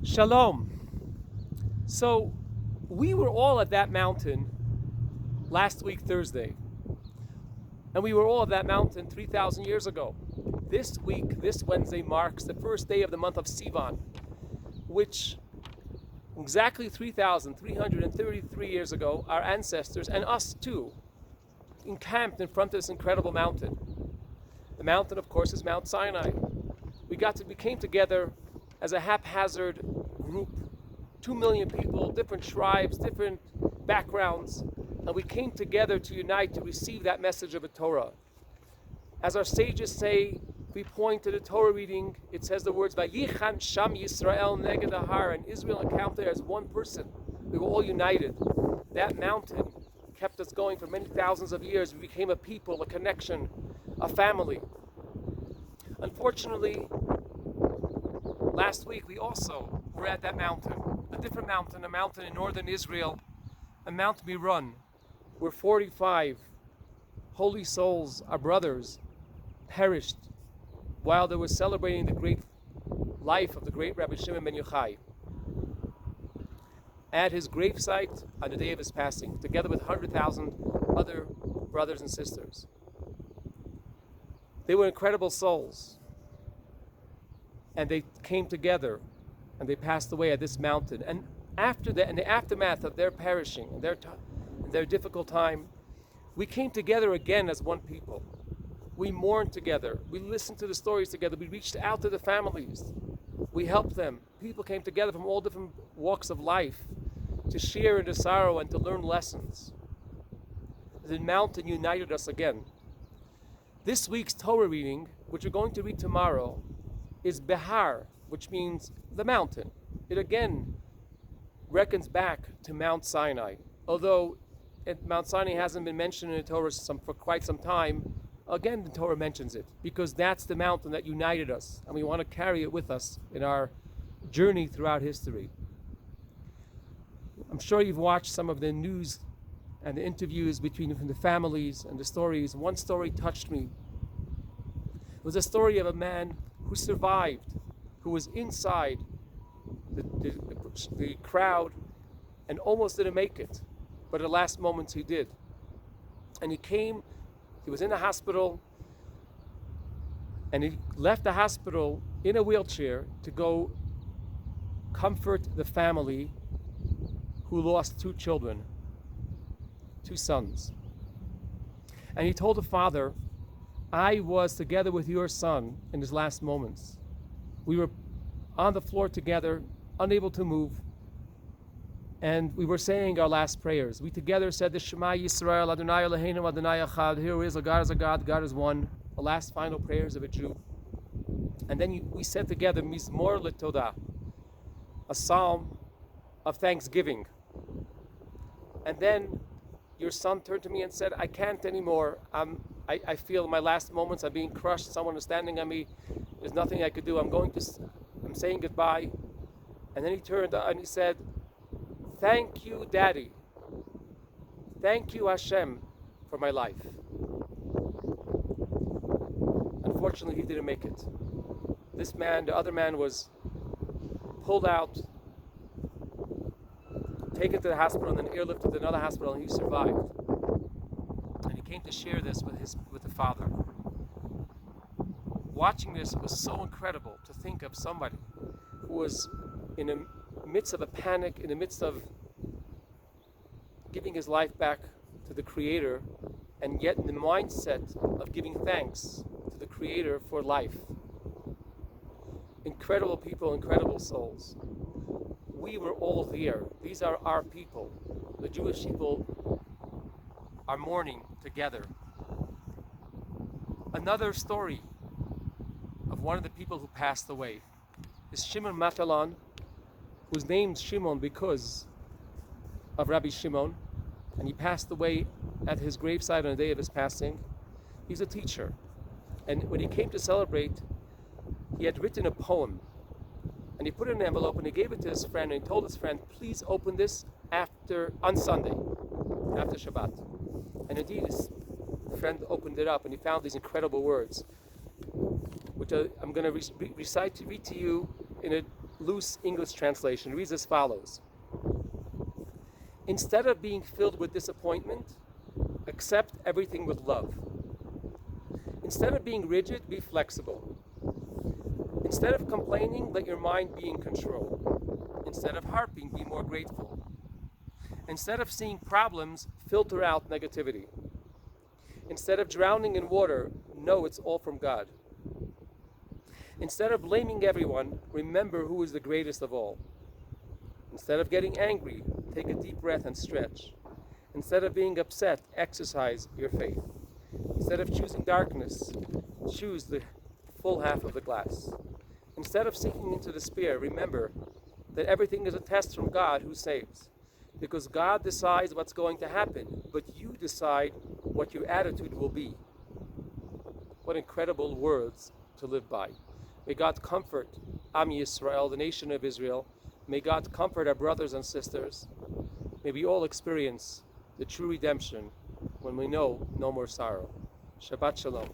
Shalom. So we were all at that mountain last week, Thursday. And we were all at that mountain 3,000 years ago. This week, this Wednesday, marks the first day of the month of Sivan, which exactly 3,333 years ago, our ancestors, and us too, encamped in front of this incredible mountain. The mountain, of course, is Mount Sinai. We came together as a haphazard group, 2 million people, different tribes, different backgrounds, and we came together to unite to receive that message of the Torah. As our sages say, we point to the Torah reading, it says the words, Vayichan Sham Yisrael Neged Behar, and Israel encountered as one person. We were all united. That mountain kept us going for many thousands of years. We became a people, a connection, a family. Unfortunately, last week we also were at that mountain, a different mountain, a mountain in northern Israel, a Mount Meron, where 45 holy souls, our brothers, perished while they were celebrating the great life of the great Rabbi Shimon ben Yochai at his gravesite on the day of his passing, together with 100,000 other brothers and sisters. They were incredible souls, and they came together and they passed away at this mountain. And after that, in the aftermath of their perishing and their difficult time, we came together again as one people. We mourned together. We listened to the stories together. We reached out to the families. We helped them. People came together from all different walks of life to share in the sorrow and to learn lessons. The mountain united us again. This week's Torah reading, which we're going to read tomorrow, is Behar, which means the mountain. It again reckons back to Mount Sinai. Although Mount Sinai hasn't been mentioned in the Torah for quite some time, again the Torah mentions it because that's the mountain that united us, and we want to carry it with us in our journey throughout history. I'm sure you've watched some of the news and the interviews between the families and the stories. One story touched me. It was a story of a man who survived, who was inside the crowd and almost didn't make it, but at the last moments he did. And he was in the hospital, and he left the hospital in a wheelchair to go comfort the family who lost 2 children, 2 sons. And he told the father, I was together with your son in his last moments. We were on the floor together, unable to move, and we were saying our last prayers. We together said the Shema Yisrael, Adonai Eloheinu, Adonai Echad, here is, God is a God, God is one, the last final prayers of a Jew. And then we said together, Mizmor LeTodah, a psalm of thanksgiving. And then your son turned to me and said, I can't anymore. I feel in my last moments I'm being crushed. Someone is standing on me. There's nothing I could do. I'm saying goodbye. And then he turned and he said, thank you, Daddy. Thank you, Hashem, for my life. Unfortunately, he didn't make it. This man, the other man, was pulled out, taken to the hospital, and then airlifted to another hospital, and he survived. And he came to share this with the father. Watching this, it was so incredible to think of somebody who was in the midst of a panic, in the midst of giving his life back to the Creator, and yet in the mindset of giving thanks to the Creator for life. Incredible people, incredible souls. We were all there. These are our people. The Jewish people are mourning together. Another story of one of the people who passed away is Shimon Matalan, who's named Shimon because of Rabbi Shimon, and he passed away at his gravesite on the day of his passing. He's a teacher, and when he came to celebrate, he had written a poem, and he put it in an envelope and he gave it to his friend, and he told his friend, please open this on Sunday, after Shabbat. And indeed his friend opened it up and he found these incredible words, which I'm going to read to you in a loose English translation. It reads as follows. Instead of being filled with disappointment, accept everything with love. Instead of being rigid, be flexible. Instead of complaining, let your mind be in control. Instead of harping, be more grateful. Instead of seeing problems, filter out negativity. Instead of drowning in water, know it's all from God. Instead of blaming everyone, remember who is the greatest of all. Instead of getting angry, take a deep breath and stretch. Instead of being upset, exercise your faith. Instead of choosing darkness, choose the full half of the glass. Instead of sinking into despair, remember that everything is a test from God who saves. Because God decides what's going to happen, but you decide what your attitude will be. What incredible words to live by. May God comfort Am Yisrael, the nation of Israel. May God comfort our brothers and sisters. May we all experience the true redemption when we know no more sorrow. Shabbat Shalom.